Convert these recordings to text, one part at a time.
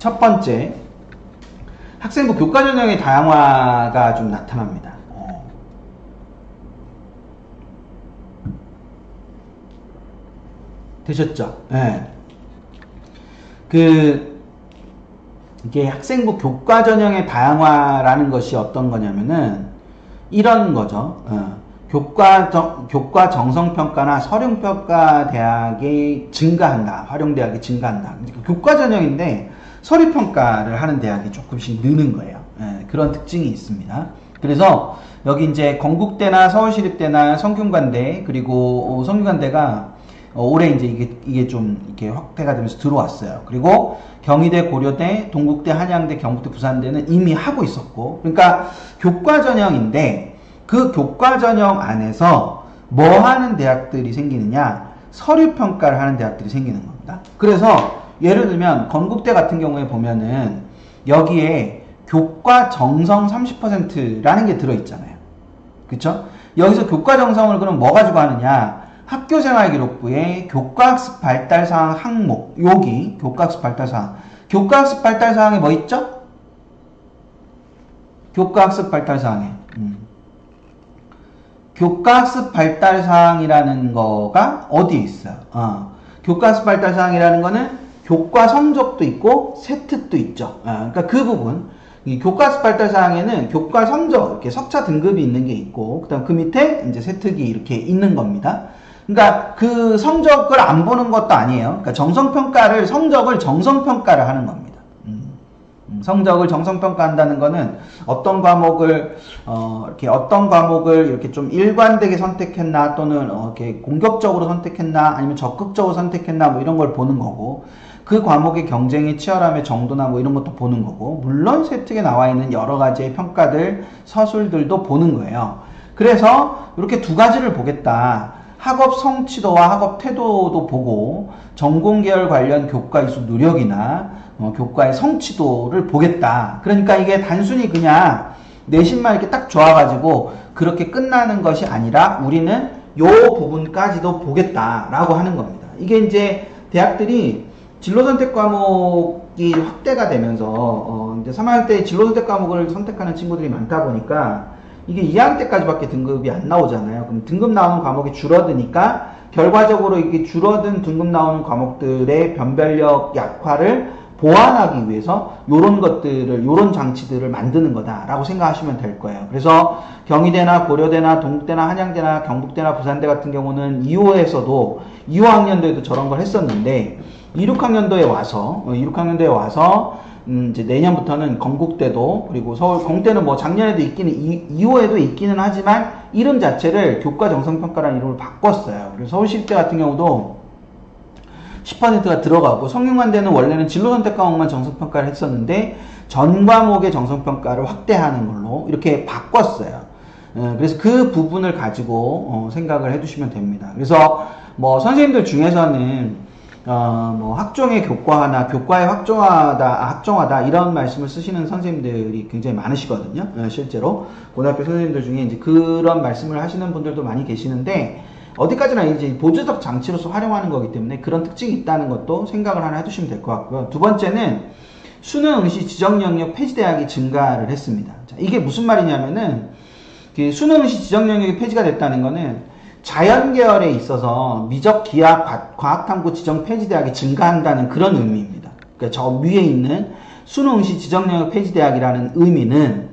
첫 번째, 학생부 교과 전형의 다양화가 좀 나타납니다. 되셨죠? 네. 이게 학생부 교과 전형의 다양화라는 것이 어떤 거냐면은 이런 거죠. 교과 정성평가나 서령평가 대학이 증가한다. 활용대학이 증가한다. 교과 전형인데 서류평가를 하는 대학이 조금씩 느는 거예요. 그런 특징이 있습니다. 그래서 여기 이제 건국대나 서울시립대나 성균관대, 그리고 성균관대가 올해 이제 이게 좀 이렇게 확대가 되면서 들어왔어요. 그리고 경희대, 고려대, 동국대, 한양대, 경북대, 부산대는 이미 하고 있었고, 그러니까 교과 전형인데 그 교과 전형 안에서 뭐 하는 대학들이 생기느냐? 서류 평가를 하는 대학들이 생기는 겁니다. 그래서 예를 들면 건국대 같은 경우에 보면은 여기에 교과 정성 30%라는 게 들어있잖아요. 그쵸? 여기서 교과 정성을 그럼 뭐 가지고 하느냐? 학교생활기록부에 교과학습 발달사항 항목, 여기 교과학습 발달사항. 교과학습 발달사항에 뭐 있죠? 교과학습 발달사항에 교과학습 발달사항이라는 거가 어디에 있어요? 교과학습 발달사항이라는 거는 교과 성적도 있고 세특도 있죠. 그러니까 그 부분, 이 교과학습 발달사항에는 교과 성적, 이렇게 석차 등급이 있는 게 있고, 그 다음 그 밑에 이제 세특이 이렇게 있는 겁니다. 그러니까 그 성적을 안 보는 것도 아니에요. 그러니까 정성평가를, 성적을 정성평가를 하는 겁니다. 성적을 정성평가한다는 거는 어떤 과목을 이렇게 좀 일관되게 선택했나, 또는 이렇게 공격적으로 선택했나, 아니면 적극적으로 선택했나, 뭐 이런 걸 보는 거고, 그 과목의 경쟁의 치열함의 정도나 뭐 이런 것도 보는 거고, 물론 세특에 나와 있는 여러 가지의 평가들, 서술들도 보는 거예요. 그래서 이렇게 두 가지를 보겠다. 학업 성취도와 학업 태도도 보고, 전공계열 관련 교과 이수 노력이나 교과의 성취도를 보겠다. 그러니까 이게 단순히 그냥 내신만 이렇게 딱 좋아가지고 그렇게 끝나는 것이 아니라 우리는 요 부분까지도 보겠다라고 하는 겁니다. 이게 이제 대학들이 진로선택 과목이 확대가 되면서 이제 3학년 때 진로선택 과목을 선택하는 친구들이 많다 보니까 이게 2학년 때까지밖에 등급이 안 나오잖아요. 그럼 등급 나오는 과목이 줄어드니까 결과적으로 이게 줄어든 등급 나오는 과목들의 변별력 약화를 보완하기 위해서 요런 장치들을 만드는 거다라고 생각하시면 될 거예요. 그래서 경희대나 고려대나 동국대나 한양대나 경북대나 부산대 같은 경우는 2호에서도 2호학년도에도 저런 걸 했었는데 26학년도에 와서 이제 내년부터는 건국대도, 그리고 서울 건국대는 뭐 작년에도 있기는 2호에도 있기는 하지만 이름 자체를 교과 정성평가라는 이름을 바꿨어요. 그래서 서울시립대 같은 경우도 10%가 들어가고, 성균관대는 원래는 진로선택 과목만 정성평가를 했었는데 전 과목의 정성평가를 확대하는 걸로 이렇게 바꿨어요. 그래서 그 부분을 가지고 생각을 해두시면 됩니다. 그래서 뭐 선생님들 중에서는 뭐 학종의 교과화나 교과의 학종화다 이런 말씀을 쓰시는 선생님들이 굉장히 많으시거든요. 실제로 고등학교 선생님들 중에 이제 그런 말씀을 하시는 분들도 많이 계시는데, 어디까지나 이제 보조적 장치로서 활용하는 거기 때문에 그런 특징이 있다는 것도 생각을 하나 해두시면 될 것 같고요. 두 번째는 수능 응시 지정 영역 폐지 대학이 증가를 했습니다. 자, 이게 무슨 말이냐면은 그 수능 응시 지정 영역이 폐지가 됐다는 거는 자연 계열에 있어서 미적 기하 과학탐구 지정 폐지 대학이 증가한다는 그런 의미입니다. 그러니까 저 위에 있는 수능 응시 지정 영역 폐지 대학이라는 의미는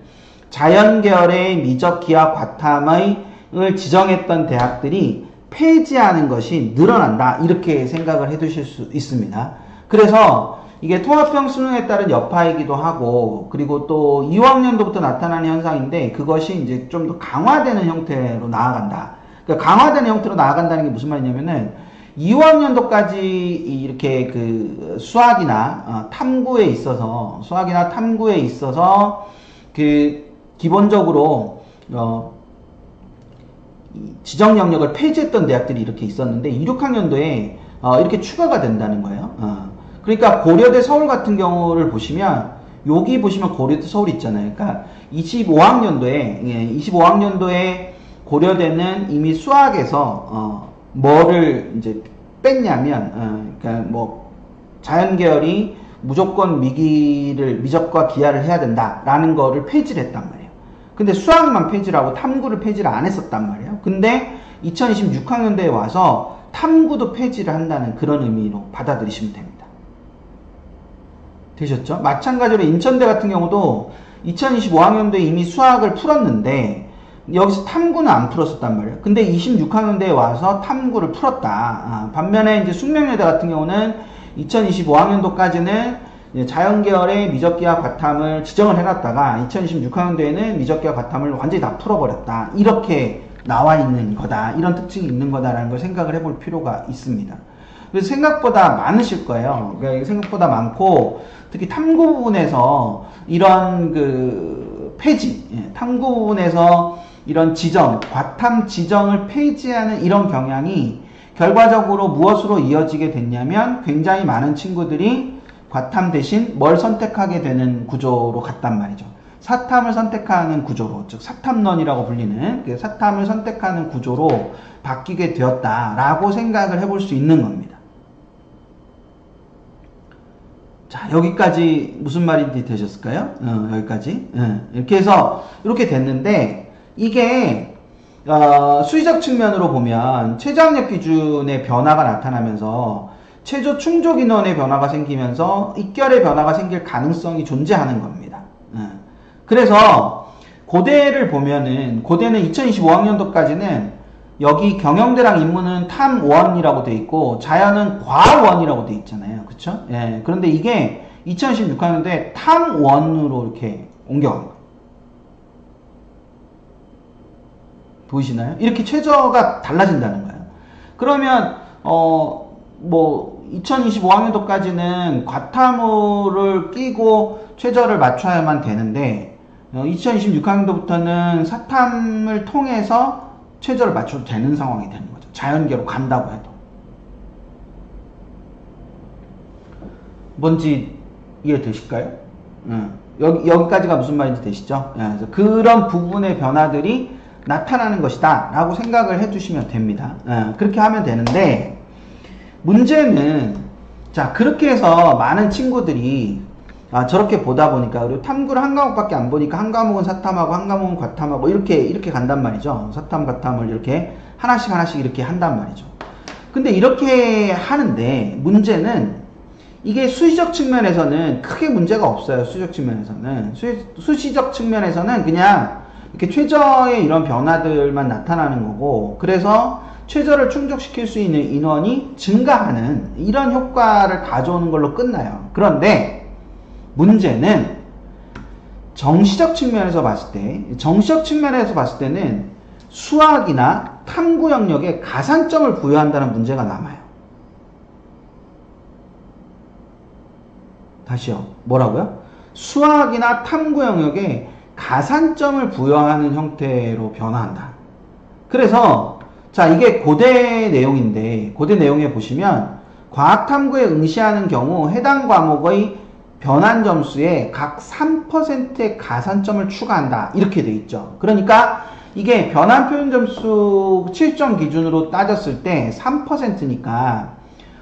자연 계열의 미적 기하 과탐을 지정했던 대학들이 폐지하는 것이 늘어난다, 이렇게 생각을 해 두실 수 있습니다. 그래서 이게 통합형 수능에 따른 여파이기도 하고, 그리고 또 2학년도부터 나타나는 현상인데 그것이 이제 좀 더 강화되는 형태로 나아간다. 그러니까 강화되는 형태로 나아간다는 게 무슨 말이냐면은 2학년도까지 이렇게 그 수학이나 탐구에 있어서 그 기본적으로 지정 영역을 폐지했던 대학들이 이렇게 있었는데 2, 6학년도에 이렇게 추가가 된다는 거예요. 그러니까 고려대 서울 같은 경우를 보시면, 여기 보시면 고려대 서울 있잖아요. 그러니까 25학년도에 고려대는 이미 수학에서 뭐를 이제 뺐냐면, 그러니까 뭐 자연 계열이 무조건 미적과 기하를 해야 된다라는 거를 폐지를 했단 말이에요. 근데 수학만 폐지를 하고 탐구를 폐지를 안 했었단 말이에요. 근데 2026학년도에 와서 탐구도 폐지를 한다는 그런 의미로 받아들이시면 됩니다. 되셨죠? 마찬가지로 인천대 같은 경우도 2025학년도에 이미 수학을 풀었는데 여기서 탐구는 안 풀었었단 말이에요. 근데 26학년도에 와서 탐구를 풀었다. 반면에 이제 숙명여대 같은 경우는 2025학년도까지는 자연계열의 미적기하 과탐을 지정을 해놨다가 2026학년도에는 미적기하 과탐을 완전히 다 풀어버렸다. 이렇게 나와 있는 거다. 이런 특징이 있는 거다라는 걸 생각을 해볼 필요가 있습니다. 그래서 생각보다 많으실 거예요. 그러니까 생각보다 많고 특히 탐구 부분에서 이런 그 폐지, 탐구 부분에서 이런 지정, 과탐 지정을 폐지하는 이런 경향이 결과적으로 무엇으로 이어지게 됐냐면 굉장히 많은 친구들이 과탐 대신 뭘 선택하게 되는 구조로 갔단 말이죠. 사탐을 선택하는 구조로, 즉 사탐론이라고 불리는 그 사탐을 선택하는 구조로 바뀌게 되었다라고 생각을 해볼 수 있는 겁니다. 자, 여기까지 무슨 말인지 되셨을까요? 여기까지. 이렇게 해서 이렇게 됐는데 이게 수의적 측면으로 보면 최저학력 기준의 변화가 나타나면서 최저 충족 인원의 변화가 생기면서 입결의 변화가 생길 가능성이 존재하는 겁니다. 그래서 고대를 보면은 고대는 2025학년도까지는 여기 경영대랑 인문은 탐1이라고 돼 있고 자연은 과1이라고 돼 있잖아요. 그쵸? 예. 그런데 이게 2016학년도에 탐1으로 이렇게 옮겨간 거예요. 보이시나요? 이렇게 최저가 달라진다는 거예요. 그러면 뭐 2025학년도까지는 과탐을 끼고 최저를 맞춰야만 되는데 2026학년도부터는 사탐을 통해서 최저를 맞춰도 되는 상황이 되는 거죠. 자연계로 간다고 해도. 뭔지 이해되실까요? 여기까지가 무슨 말인지 되시죠? 그래서 그런 부분의 변화들이 나타나는 것이다 라고 생각을 해주시면 됩니다. 그렇게 하면 되는데 문제는 자 그렇게 해서 많은 친구들이 저렇게 보다 보니까 그리고 탐구를 한 과목밖에 안 보니까 한 과목은 사탐하고 한 과목은 과탐하고 이렇게 간단 말이죠. 사탐 과탐을 이렇게 하나씩 이렇게 한단 말이죠. 근데 이렇게 하는데 문제는 이게 수시적 측면에서는 크게 문제가 없어요. 수시적 측면에서는 수시적 측면에서는 그냥 이렇게 최저의 이런 변화들만 나타나는 거고 그래서 최저를 충족시킬 수 있는 인원이 증가하는 이런 효과를 가져오는 걸로 끝나요. 그런데 문제는 정시적 측면에서 봤을 때는 수학이나 탐구 영역에 가산점을 부여한다는 문제가 남아요. 다시요. 뭐라고요? 수학이나 탐구 영역에 가산점을 부여하는 형태로 변화한다. 그래서 자 이게 고대 내용인데 고대 내용에 보시면 과학탐구에 응시하는 경우 해당 과목의 변환 점수에 각 3%의 가산점을 추가한다. 이렇게 돼 있죠. 그러니까 이게 변환 표현 점수 7점 기준으로 따졌을 때 3%니까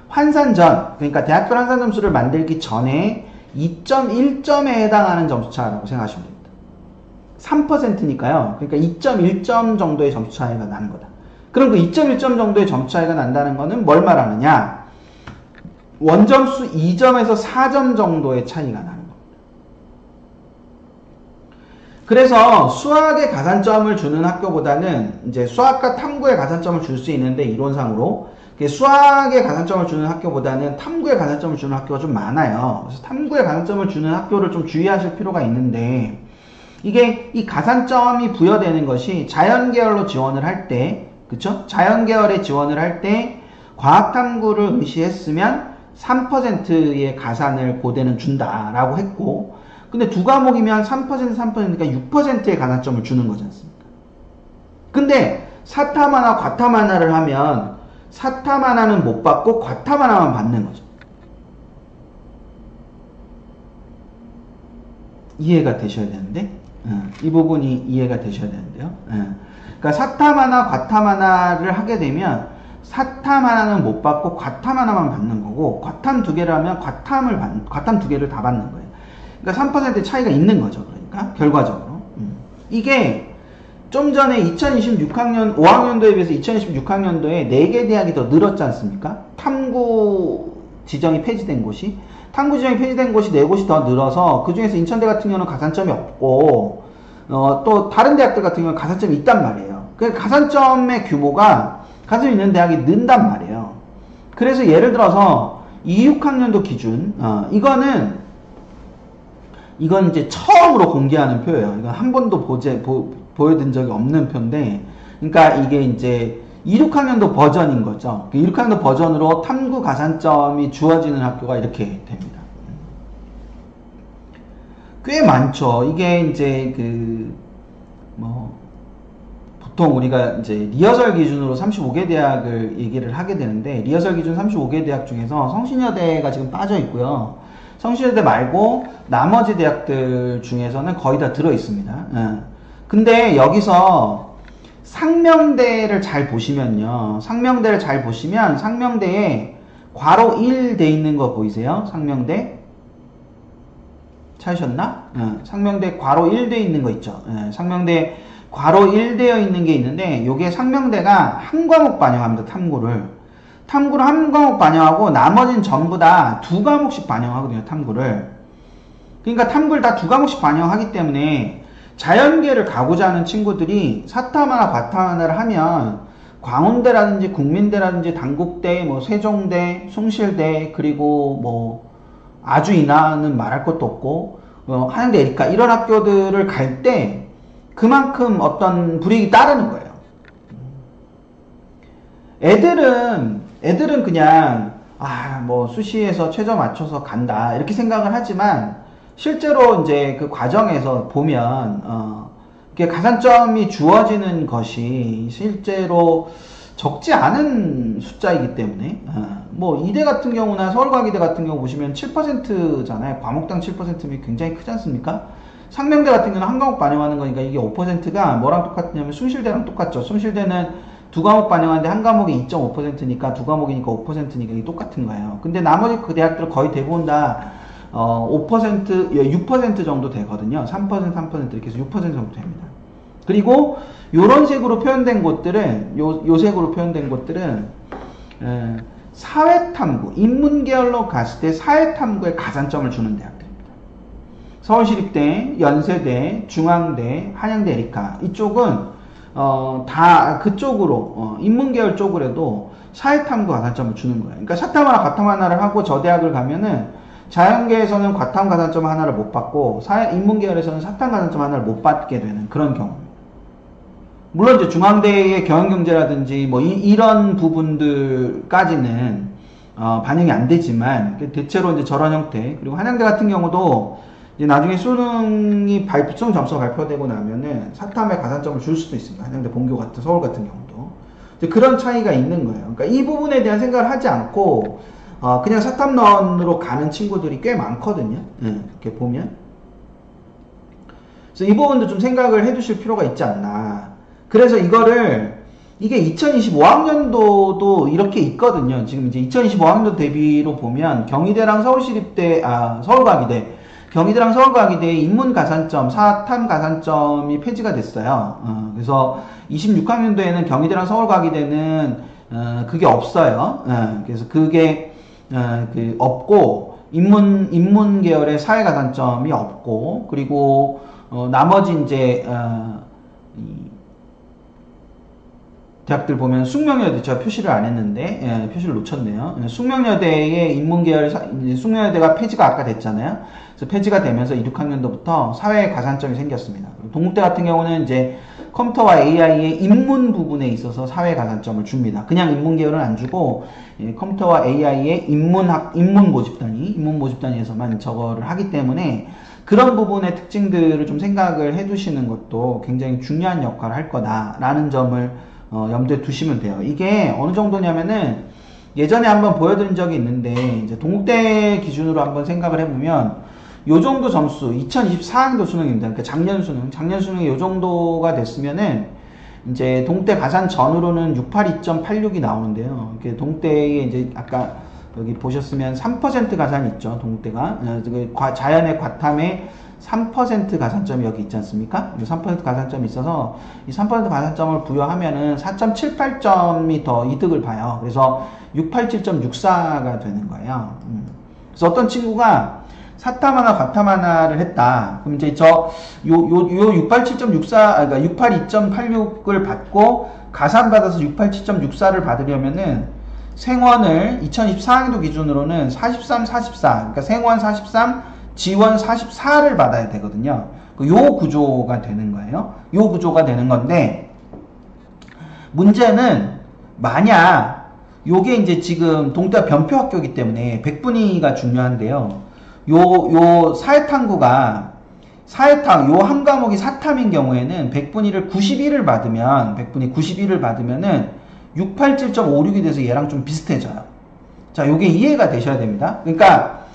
환산 전, 그러니까 대학별 환산 점수를 만들기 전에 2.1점에 해당하는 점수차라고 생각하시면 됩니다. 3%니까요. 그러니까 2.1점 정도의 점수 차이가 나는 거다. 그럼 그 2.1점 정도의 점수 차이가 난다는 거는 뭘 말하느냐? 원점수 2점에서 4점 정도의 차이가 나는 겁니다. 그래서 수학에 가산점을 주는 학교보다는 이제 수학과 탐구에 가산점을 줄 수 있는데 이론상으로 수학에 가산점을 주는 학교보다는 탐구에 가산점을 주는 학교가 좀 많아요. 그래서 탐구에 가산점을 주는 학교를 좀 주의하실 필요가 있는데 이게 이 가산점이 부여되는 것이 자연계열로 지원을 할 때, 그쵸? 자연계열에 지원을 할 때 과학탐구를 응시했으면 3%의 가산을 고대는 준다라고 했고 근데 두 과목이면 3%니까 6%의 가산점을 주는 거지 않습니까? 근데 사탐 하나 과탐 하나를 하면 사탐 하나는 못 받고 과탐 하나만 받는 거죠. 이해가 되셔야 되는데 이 부분이 이해가 되셔야 되는데요. 그러니까 사탐 하나 과탐 하나를 하게 되면 사탐 하나는 못 받고 과탐 하나만 받는 거고, 과탐 두 개라면 과탐 두 개를 다 받는 거예요. 그러니까 3%의 차이가 있는 거죠. 그러니까 결과적으로. 이게 좀 전에 2026학년 5학년도에 비해서 2026학년도에 4개 대학이 더 늘었지 않습니까? 탐구 지정이 폐지된 곳이 4곳이 더 늘어서, 그 중에서 인천대 같은 경우는 가산점이 없고, 또 다른 대학들 같은 경우는 가산점이 있단 말이에요. 그 가산점의 규모가 가산점 있는 대학이 는단 말이에요. 그래서 예를 들어서 26학년도 기준, 이건 이제 처음으로 공개하는 표예요. 이건 한 번도 보여드린 적이 없는 표인데, 그러니까 이게 이제 26학년도 버전인 거죠. 26학년도 버전으로 탐구 가산점이 주어지는 학교가 이렇게 됩니다. 꽤 많죠. 이게 이제 보통 우리가 이제 리허설 기준으로 35개 대학을 얘기를 하게 되는데, 리허설 기준 35개 대학 중에서 성신여대가 지금 빠져 있고요. 성신여대 말고 나머지 대학들 중에서는 거의 다 들어 있습니다. 근데 여기서 상명대를 잘 보시면요. 상명대에 괄호 1 돼 있는 거 보이세요? 상명대? 찾으셨나? 상명대 괄호 1 돼 있는 거 있죠. 상명대 괄호 1 되어 있는 게 있는데, 요게 상명대가 한 과목 반영합니다. 탐구를 한 과목 반영하고 나머지는 전부 다 2과목씩 반영하거든요. 탐구를. 그러니까 탐구를 다 2과목씩 반영하기 때문에 자연계를 가고자 하는 친구들이 사탐 하나 과탐 하나를 하면 광운대라든지 국민대라든지 단국대, 뭐 세종대, 숭실대, 그리고 뭐 아주 인하는 말할 것도 없고, 한양대, 에리카 이런 학교들을 갈 때 그만큼 어떤 불이익이 따르는 거예요. 애들은 그냥 뭐 수시에서 최저 맞춰서 간다 이렇게 생각을 하지만, 실제로 이제 그 과정에서 보면 이게 가산점이 주어지는 것이 실제로 적지 않은 숫자이기 때문에, 뭐 이대 같은 경우나 서울과기대 같은 경우 보시면 7%잖아요. 과목당 7%면 굉장히 크지 않습니까? 상명대 같은 경우는 한 과목 반영하는 거니까 이게 5%가 뭐랑 똑같냐면 숭실대랑 똑같죠. 숭실대는 2과목 반영하는데 한 과목이 2.5%니까 2과목이니까 5%니까 이게 똑같은 거예요. 근데 나머지 그 대학들 거의 대부분 다 5%, 6% 정도 되거든요. 3%, 3% 이렇게 해서 6% 정도 됩니다. 그리고 요런 색으로 표현된 곳들은, 요 색으로 표현된 곳들은 사회탐구, 인문계열로 갔을 때 사회탐구에 가산점을 주는 대학들입니다. 서울시립대, 연세대, 중앙대, 한양대, 에리카 이쪽은 다 그쪽으로 인문계열 쪽으로 해도 사회탐구 가산점을 주는 거예요. 그러니까 사탐 하나 과탐 하나를 하고 저 대학을 가면은 자연계에서는 과탐 가산점 하나를 못 받고 인문계열에서는 사탐 가산점 하나를 못 받게 되는 그런 경우입니다. 물론 이제 중앙대의 경영경제라든지 뭐 이런 부분들까지는 반영이 안 되지만, 대체로 이제 저런 형태. 그리고 한양대 같은 경우도 이제 나중에 수능 점수가 발표되고 나면은 사탐에 가산점을 줄 수도 있습니다. 한양대 본교 같은 서울 같은 경우도 이제 그런 차이가 있는 거예요. 그러니까 이 부분에 대한 생각을 하지 않고 그냥 사탐론으로 가는 친구들이 꽤 많거든요. 이렇게 보면. 그래서 이 부분도 좀 생각을 해두실 필요가 있지 않나. 그래서 이게 2025학년도도 이렇게 있거든요. 지금 이제 2025학년도 대비로 보면 경희대랑 서울과기대, 경희대랑 서울과기대의 인문 가산점, 사탐 가산점이 폐지가 됐어요. 그래서 26학년도에는 경희대랑 서울과기대는 그게 없어요. 그래서 그게 없고, 인문 계열의 사회 가산점이 없고, 그리고 나머지 이제 대학들 보면 숙명여대, 제가 표시를 안 했는데 표시를 놓쳤네요. 숙명여대의 인문계열, 숙명여대가 폐지가 아까 됐잖아요. 그래서 폐지가 되면서 26학년도부터 사회 가산점이 생겼습니다. 동국대 같은 경우는 이제 컴퓨터와 AI의 인문 부분에 있어서 사회 가산점을 줍니다. 그냥 인문계열은 안 주고 컴퓨터와 AI의 인문 모집단위에서만 저거를 하기 때문에, 그런 부분의 특징들을 좀 생각을 해두시는 것도 굉장히 중요한 역할을 할 거다라는 점을 염두에 두시면 돼요. 이게 어느 정도냐면은, 예전에 한번 보여드린 적이 있는데, 이제 동국대 기준으로 한번 생각을 해보면, 요 정도 점수, 2024학년도 수능입니다. 그러니까 작년 수능이 요 정도가 됐으면은, 이제 동대 가산 전으로는 682.86이 나오는데요. 이렇게 동대에 이제 아까 여기 보셨으면 3% 가산이 있죠. 동대가 자연의 과탐에 3% 가산점이 여기 있지 않습니까? 3% 가산점이 있어서 이 3% 가산점을 부여하면은 4.78점이 더 이득을 봐요. 그래서 687.64가 되는 거예요. 그래서 어떤 친구가 사탐 하나, 과탐 하나를 했다. 그럼 이제 요 687.64, 그러니까 682.86을 받고 가산받아서 687.64를 받으려면은 생원을 2024학년도 기준으로는 43, 44, 그러니까 생원 43, 지원 44를 받아야 되거든요. 요 구조가 되는 거예요. 요 구조가 되는 건데, 문제는 만약 요게 이제 지금 동대가 변표학교이기 때문에 백분위가 중요한데요. 요 사회탐구가 요 한 과목이 사탐인 경우에는 백분위를 91을 받으면, 백분위 91을 받으면은 687.56이 돼서 얘랑 좀 비슷해져요. 자, 요게 이해가 되셔야 됩니다. 그러니까,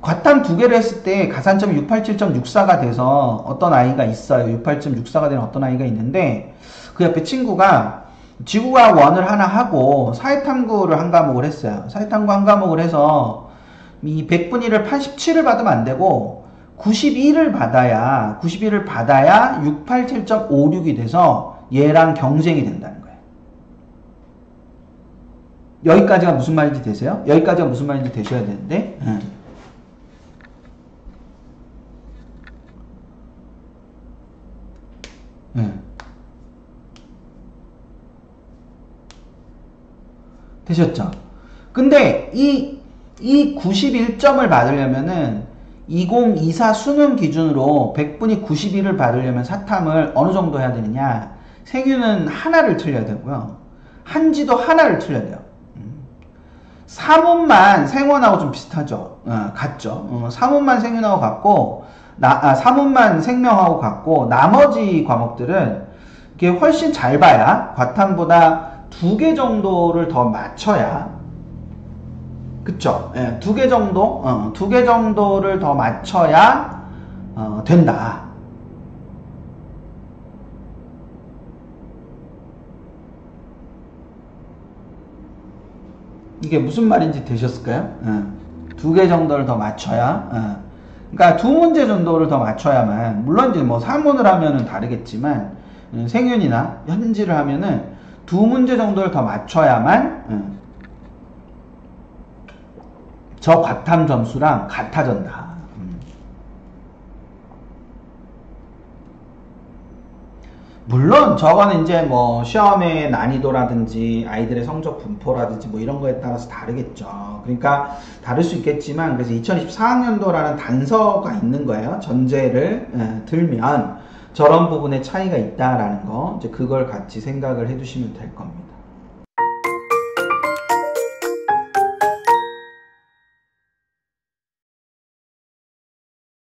과탐 두 개를 했을 때 가산점이 687.64가 돼서 어떤 아이가 있어요. 687.64가 되는 어떤 아이가 있는데, 그 옆에 친구가 지구과학 1을 하나 하고 사회탐구를 한 과목을 했어요. 사회탐구 한 과목을 해서 이 100분위를 87을 받으면 안 되고 91을 받아야 687.56이 돼서 얘랑 경쟁이 된다는 거예요. 여기까지가 무슨 말인지 되세요? 여기까지가 무슨 말인지 되셔야 되는데, 되셨죠? 근데 이 91점을 받으려면은 2024 수능 기준으로 100분이 91을 받으려면 사탐을 어느 정도 해야 되느냐? 생유는 하나를 틀려야 되고요. 한지도 하나를 틀려야 돼요. 사문만 생원하고 좀 비슷하죠. 같죠. 사문만 생윤하고 같고, 사문만 생명하고 같고, 나머지 과목들은 이게 훨씬 잘 봐야, 과탐보다 2개 정도를 더 맞춰야, 그쵸? 예, 2개 정도, 2개 정도를 더 맞춰야, 된다. 이게 무슨 말인지 되셨을까요? 2개 정도를 더 맞춰야, 그러니까 2문제 정도를 더 맞춰야만, 물론 이제 뭐 3문을 하면은 다르겠지만, 생윤이나 현지를 하면은 2문제 정도를 더 맞춰야만, 저 과탐 점수랑 같아진다. 물론 저거는 이제 뭐 시험의 난이도라든지 아이들의 성적 분포라든지 뭐 이런 거에 따라서 다르겠죠. 그러니까 다를 수 있겠지만, 그래서 2024학년도라는 단서가 있는 거예요. 전제를 들면 저런 부분에 차이가 있다라는 거, 이제 그걸 같이 생각을 해두시면 될 겁니다.